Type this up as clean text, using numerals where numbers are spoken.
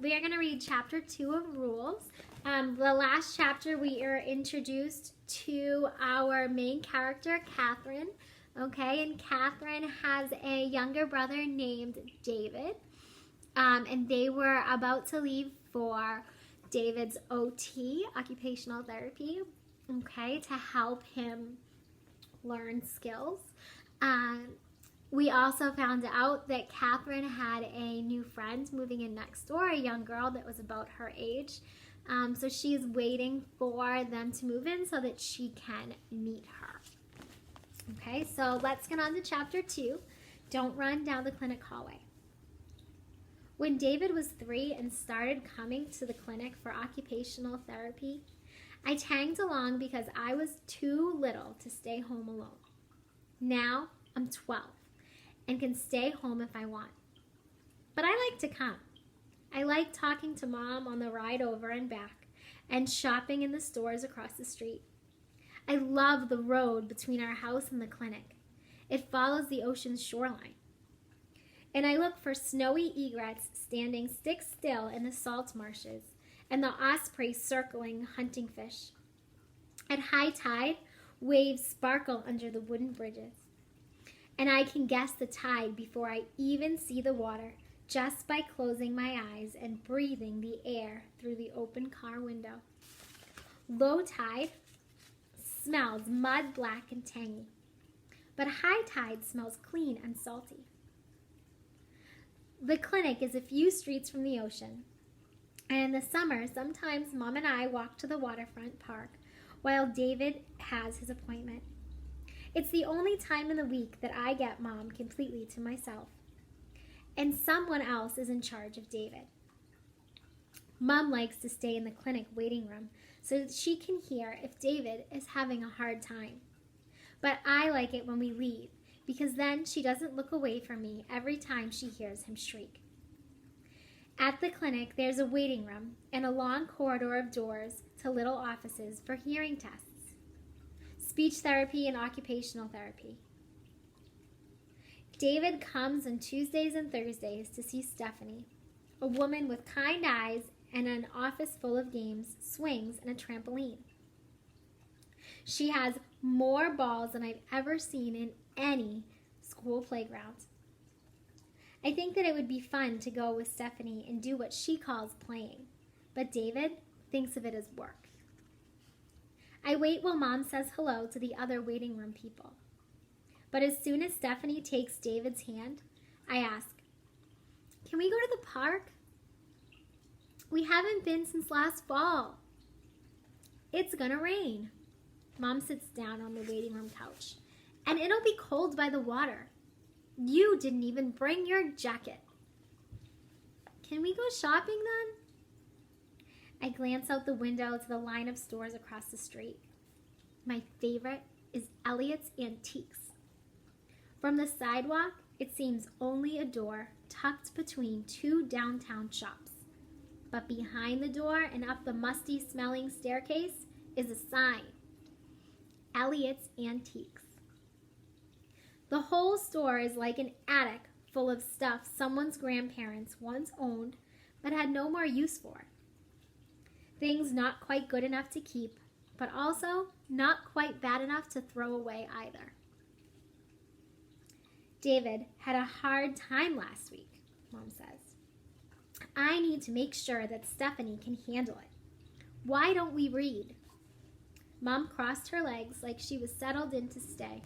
we are going to read chapter 2 of Rules. The last chapter, we are introduced to our main character, Catherine. Okay, and Catherine has a younger brother named David. And they were about to leave for David's OT, occupational therapy, okay, to help him learn skills. We also found out that Catherine had a new friend moving in next door, a young girl that was about her age. So she is waiting for them to move in so that she can meet her. Okay, so let's get on to chapter 2. Don't run down the clinic hallway. When David was 3 and started coming to the clinic for occupational therapy, I tagged along because I was too little to stay home alone. Now I'm 12 and can stay home if I want. But I like to come. I like talking to Mom on the ride over and back and shopping in the stores across the street. I love the road between our house and the clinic. It follows the ocean's shoreline. And I look for snowy egrets standing stick still in the salt marshes and the osprey circling hunting fish. At high tide, waves sparkle under the wooden bridges. And I can guess the tide before I even see the water just by closing my eyes and breathing the air through the open car window. Low tide smells mud black and tangy, but high tide smells clean and salty. The clinic is a few streets from the ocean, and in the summer, sometimes Mom and I walk to the waterfront park while David has his appointment. It's the only time in the week that I get Mom completely to myself, and someone else is in charge of David. Mom likes to stay in the clinic waiting room so that she can hear if David is having a hard time. But I like it when we leave, because then she doesn't look away from me every time she hears him shriek. At the clinic, there's a waiting room and a long corridor of doors to little offices for hearing tests, speech therapy, and occupational therapy. David comes on Tuesdays and Thursdays to see Stephanie, a woman with kind eyes and an office full of games, swings, and a trampoline. She has more balls than I've ever seen in any school playground. I think that it would be fun to go with Stephanie and do what she calls playing, but David thinks of it as work. I wait while Mom says hello to the other waiting room people. But as soon as Stephanie takes David's hand, I ask, "Can we go to the park? We haven't been since last fall." "It's gonna rain." Mom sits down on the waiting room couch. "And it'll be cold by the water. You didn't even bring your jacket." "Can we go shopping then?" I glance out the window to the line of stores across the street. My favorite is Elliot's Antiques. From the sidewalk, it seems only a door tucked between 2 downtown shops. But behind the door and up the musty-smelling staircase is a sign. Elliot's Antiques. The whole store is like an attic full of stuff someone's grandparents once owned but had no more use for. Things not quite good enough to keep, but also not quite bad enough to throw away either. "David had a hard time last week," Mom says. "I need to make sure that Stephanie can handle it. Why don't we read?" Mom crossed her legs like she was settled in to stay.